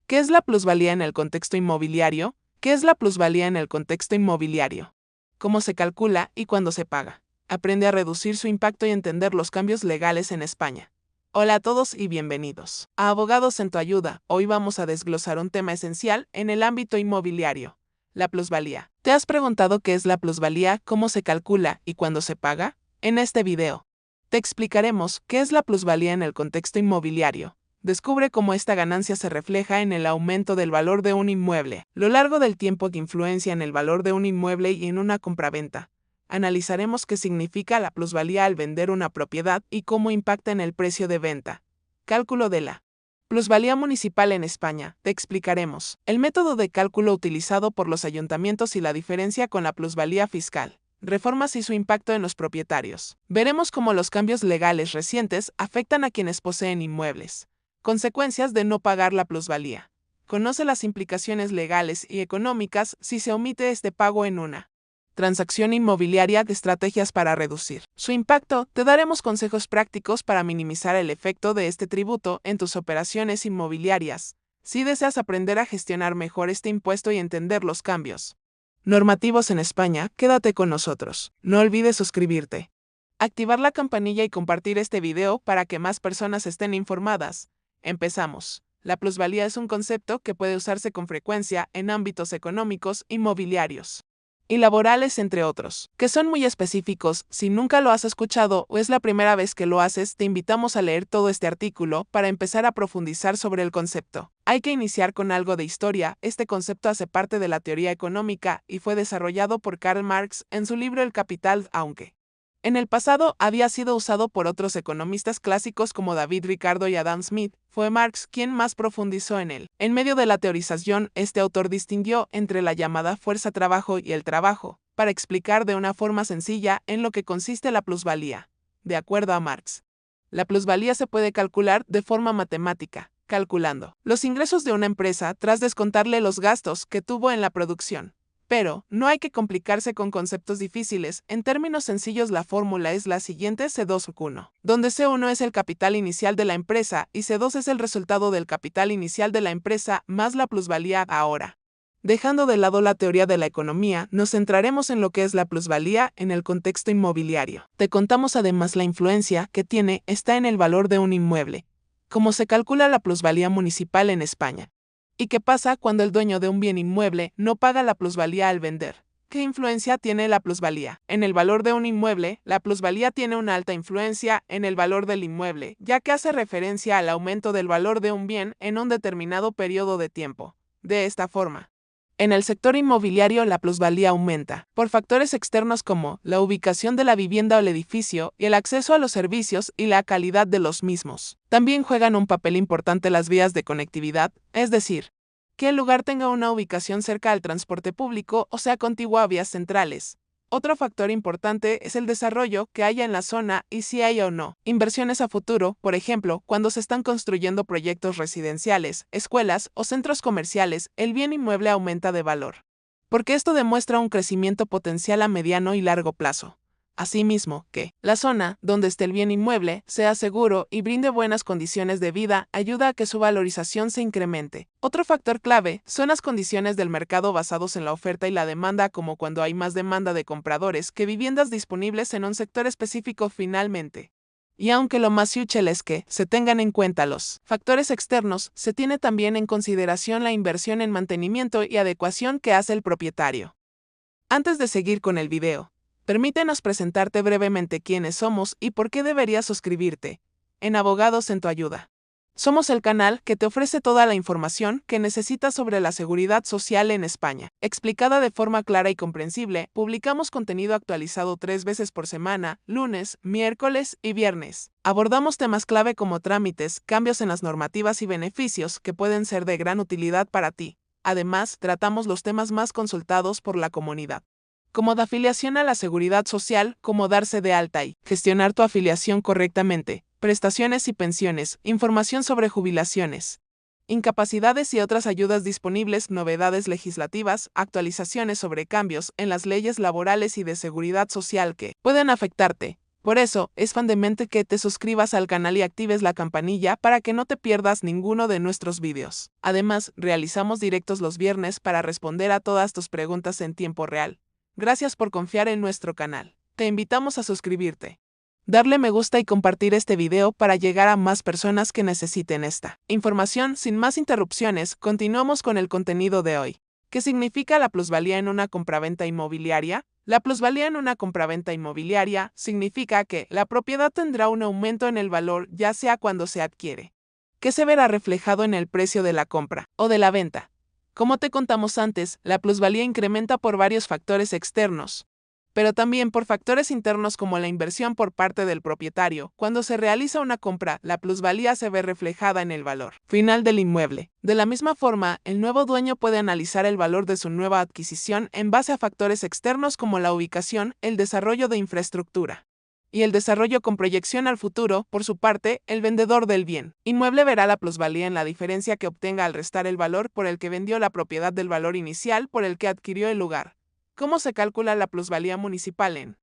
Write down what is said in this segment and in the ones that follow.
¿Qué es la plusvalía en el contexto inmobiliario? ¿Qué es la plusvalía en el contexto inmobiliario? ¿Cómo se calcula y cuándo se paga? Aprende a reducir su impacto y entender los cambios legales en España. Hola a todos y bienvenidos a Abogados en tu Ayuda. Hoy vamos a desglosar un tema esencial en el ámbito inmobiliario, la plusvalía. ¿Te has preguntado qué es la plusvalía, cómo se calcula y cuándo se paga? En este video, te explicaremos qué es la plusvalía en el contexto inmobiliario. Descubre cómo esta ganancia se refleja en el aumento del valor de un inmueble, lo largo del tiempo que influencia en el valor de un inmueble y en una compraventa. Analizaremos qué significa la plusvalía al vender una propiedad y cómo impacta en el precio de venta. Cálculo de la plusvalía municipal en España. Te explicaremos el método de cálculo utilizado por los ayuntamientos y la diferencia con la plusvalía fiscal. Reformas y su impacto en los propietarios. Veremos cómo los cambios legales recientes afectan a quienes poseen inmuebles. Consecuencias de no pagar la plusvalía. Conoce las implicaciones legales y económicas si se omite este pago en una transacción inmobiliaria de estrategias para reducir su impacto. Te daremos consejos prácticos para minimizar el efecto de este tributo en tus operaciones inmobiliarias. Si deseas aprender a gestionar mejor este impuesto y entender los cambios normativos en España, quédate con nosotros. No olvides suscribirte, activar la campanilla y compartir este video para que más personas estén informadas. Empezamos. La plusvalía es un concepto que puede usarse con frecuencia en ámbitos económicos, inmobiliarios y laborales, entre otros, que son muy específicos. Si nunca lo has escuchado o es la primera vez que lo haces, te invitamos a leer todo este artículo para empezar a profundizar sobre el concepto. Hay que iniciar con algo de historia. Este concepto hace parte de la teoría económica y fue desarrollado por Karl Marx en su libro El Capital, aunque en el pasado había sido usado por otros economistas clásicos como David Ricardo y Adam Smith. Fue Marx quien más profundizó en él. En medio de la teorización, este autor distinguió entre la llamada fuerza-trabajo y el trabajo, para explicar de una forma sencilla en lo que consiste la plusvalía. De acuerdo a Marx, la plusvalía se puede calcular de forma matemática, calculando los ingresos de una empresa tras descontarle los gastos que tuvo en la producción. Pero no hay que complicarse con conceptos difíciles. En términos sencillos, la fórmula es la siguiente: C2-1, donde C1 es el capital inicial de la empresa y C2 es el resultado del capital inicial de la empresa más la plusvalía. Ahora, dejando de lado la teoría de la economía, nos centraremos en lo que es la plusvalía en el contexto inmobiliario. Te contamos además la influencia que tiene está en el valor de un inmueble, cómo se calcula la plusvalía municipal en España. ¿Y qué pasa cuando el dueño de un bien inmueble no paga la plusvalía al vender? ¿Qué influencia tiene la plusvalía en el valor de un inmueble? La plusvalía tiene una alta influencia en el valor del inmueble, ya que hace referencia al aumento del valor de un bien en un determinado periodo de tiempo. De esta forma, en el sector inmobiliario la plusvalía aumenta por factores externos como la ubicación de la vivienda o el edificio y el acceso a los servicios y la calidad de los mismos. También juegan un papel importante las vías de conectividad, es decir, que el lugar tenga una ubicación cerca al transporte público o sea contigua a vías centrales. Otro factor importante es el desarrollo que haya en la zona y si hay o no inversiones a futuro, por ejemplo, cuando se están construyendo proyectos residenciales, escuelas o centros comerciales, el bien inmueble aumenta de valor, porque esto demuestra un crecimiento potencial a mediano y largo plazo. Asimismo, que la zona donde esté el bien inmueble sea seguro y brinde buenas condiciones de vida ayuda a que su valorización se incremente. Otro factor clave son las condiciones del mercado basados en la oferta y la demanda, como cuando hay más demanda de compradores que viviendas disponibles en un sector específico. Finalmente, y aunque lo más útil es que se tengan en cuenta los factores externos, se tiene también en consideración la inversión en mantenimiento y adecuación que hace el propietario. Antes de seguir con el video, permítenos presentarte brevemente quiénes somos y por qué deberías suscribirte en Abogados en tu Ayuda. Somos el canal que te ofrece toda la información que necesitas sobre la seguridad social en España, explicada de forma clara y comprensible. Publicamos contenido actualizado 3 veces por semana, lunes, miércoles y viernes. Abordamos temas clave como trámites, cambios en las normativas y beneficios que pueden ser de gran utilidad para ti. Además, tratamos los temas más consultados por la comunidad, como de afiliación a la seguridad social, cómo darse de alta y gestionar tu afiliación correctamente, prestaciones y pensiones, información sobre jubilaciones, incapacidades y otras ayudas disponibles, novedades legislativas, actualizaciones sobre cambios en las leyes laborales y de seguridad social que pueden afectarte. Por eso, es fundamental que te suscribas al canal y actives la campanilla para que no te pierdas ninguno de nuestros vídeos. Además, realizamos directos los viernes para responder a todas tus preguntas en tiempo real. Gracias por confiar en nuestro canal. Te invitamos a suscribirte, darle me gusta y compartir este video para llegar a más personas que necesiten esta información. Sin más interrupciones, continuamos con el contenido de hoy. ¿Qué significa la plusvalía en una compraventa inmobiliaria? La plusvalía en una compraventa inmobiliaria significa que la propiedad tendrá un aumento en el valor ya sea cuando se adquiere, que se verá reflejado en el precio de la compra o de la venta. Como te contamos antes, la plusvalía incrementa por varios factores externos, pero también por factores internos como la inversión por parte del propietario. Cuando se realiza una compra, la plusvalía se ve reflejada en el valor final del inmueble. De la misma forma, el nuevo dueño puede analizar el valor de su nueva adquisición en base a factores externos como la ubicación, el desarrollo de infraestructura y el desarrollo con proyección al futuro. Por su parte, el vendedor del bien inmueble verá la plusvalía en la diferencia que obtenga al restar el valor por el que vendió la propiedad del valor inicial por el que adquirió el lugar. ¿Cómo se calcula la plusvalía municipal en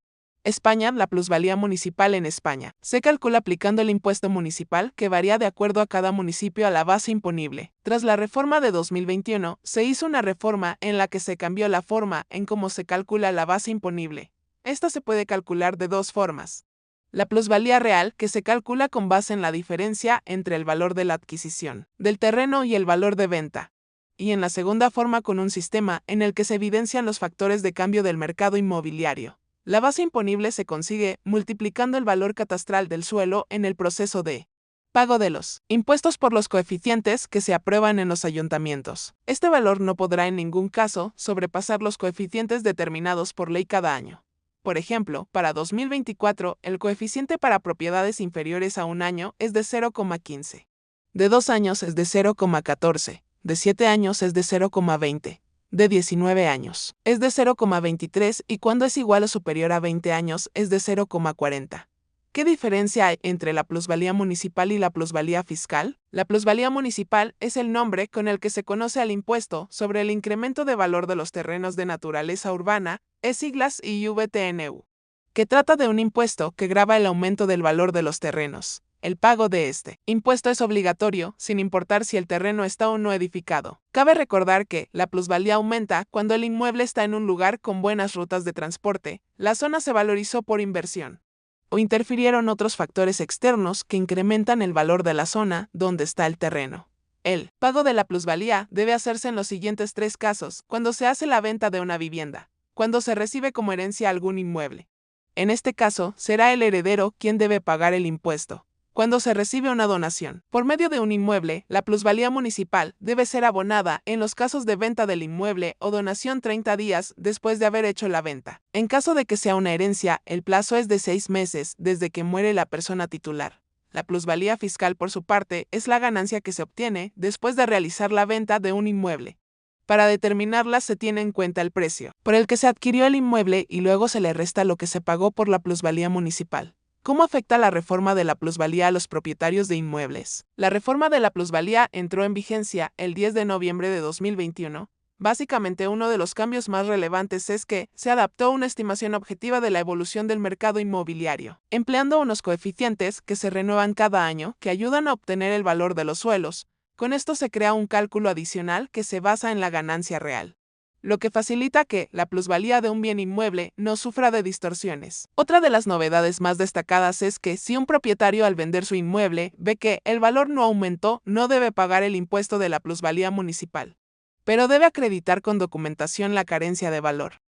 España? La plusvalía municipal en España se calcula aplicando el impuesto municipal, que varía de acuerdo a cada municipio, a la base imponible. Tras la reforma de 2021, se hizo una reforma en la que se cambió la forma en cómo se calcula la base imponible. Esta se puede calcular de dos formas. La plusvalía real, que se calcula con base en la diferencia entre el valor de la adquisición del terreno y el valor de venta. Y en la segunda forma, con un sistema en el que se evidencian los factores de cambio del mercado inmobiliario. La base imponible se consigue multiplicando el valor catastral del suelo en el proceso de pago de los impuestos por los coeficientes que se aprueban en los ayuntamientos. Este valor no podrá en ningún caso sobrepasar los coeficientes determinados por ley cada año. Por ejemplo, para 2024, el coeficiente para propiedades inferiores a un año es de 0,15. De 2 años es de 0,14. De 7 años es de 0,20, de 19 años es de 0,23 y cuando es igual o superior a 20 años es de 0,40. ¿Qué diferencia hay entre la plusvalía municipal y la plusvalía fiscal? La plusvalía municipal es el nombre con el que se conoce al impuesto sobre el incremento de valor de los terrenos de naturaleza urbana, es siglas IVTNU, que trata de un impuesto que grava el aumento del valor de los terrenos. El pago de este impuesto es obligatorio, sin importar si el terreno está o no edificado. Cabe recordar que la plusvalía aumenta cuando el inmueble está en un lugar con buenas rutas de transporte, la zona se valorizó por inversión, o interfirieron otros factores externos que incrementan el valor de la zona donde está el terreno. El pago de la plusvalía debe hacerse en los siguientes 3 casos: cuando se hace la venta de una vivienda, cuando se recibe como herencia algún inmueble. En este caso, será el heredero quien debe pagar el impuesto. Cuando se recibe una donación por medio de un inmueble, la plusvalía municipal debe ser abonada en los casos de venta del inmueble o donación 30 días después de haber hecho la venta. En caso de que sea una herencia, el plazo es de 6 meses desde que muere la persona titular. La plusvalía fiscal, por su parte, es la ganancia que se obtiene después de realizar la venta de un inmueble. Para determinarla se tiene en cuenta el precio por el que se adquirió el inmueble y luego se le resta lo que se pagó por la plusvalía municipal. ¿Cómo afecta la reforma de la plusvalía a los propietarios de inmuebles? La reforma de la plusvalía entró en vigencia el 10 de noviembre de 2021. Básicamente, uno de los cambios más relevantes es que se adaptó una estimación objetiva de la evolución del mercado inmobiliario, empleando unos coeficientes que se renuevan cada año que ayudan a obtener el valor de los suelos. Con esto se crea un cálculo adicional que se basa en la ganancia real, lo que facilita que la plusvalía de un bien inmueble no sufra de distorsiones. Otra de las novedades más destacadas es que si un propietario al vender su inmueble ve que el valor no aumentó, no debe pagar el impuesto de la plusvalía municipal, pero debe acreditar con documentación la carencia de valor.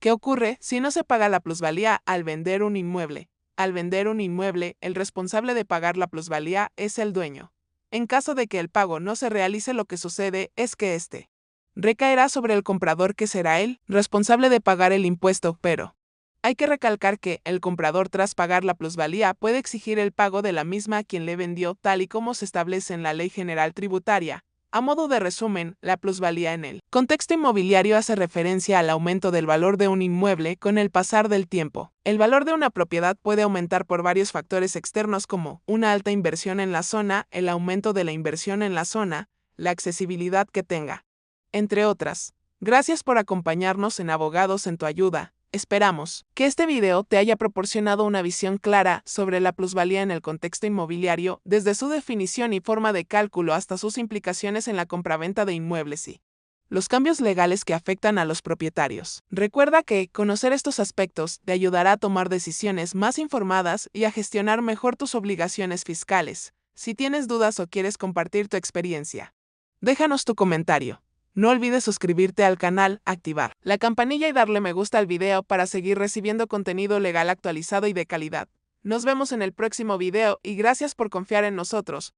¿Qué ocurre si no se paga la plusvalía al vender un inmueble? Al vender un inmueble, el responsable de pagar la plusvalía es el dueño. En caso de que el pago no se realice, lo que sucede es que este recaerá sobre el comprador, que será el responsable de pagar el impuesto, pero hay que recalcar que el comprador, tras pagar la plusvalía, puede exigir el pago de la misma a quien le vendió, tal y como se establece en la Ley General Tributaria. A modo de resumen, la plusvalía en el contexto inmobiliario hace referencia al aumento del valor de un inmueble con el pasar del tiempo. El valor de una propiedad puede aumentar por varios factores externos como una alta inversión en la zona, el aumento de la inversión en la zona, la accesibilidad que tenga, entre otras. Gracias por acompañarnos en Abogados en tu Ayuda. Esperamos que este video te haya proporcionado una visión clara sobre la plusvalía en el contexto inmobiliario, desde su definición y forma de cálculo hasta sus implicaciones en la compraventa de inmuebles y los cambios legales que afectan a los propietarios. Recuerda que conocer estos aspectos te ayudará a tomar decisiones más informadas y a gestionar mejor tus obligaciones fiscales. Si tienes dudas o quieres compartir tu experiencia, déjanos tu comentario. No olvides suscribirte al canal, activar la campanilla y darle me gusta al video para seguir recibiendo contenido legal actualizado y de calidad. Nos vemos en el próximo video y gracias por confiar en nosotros.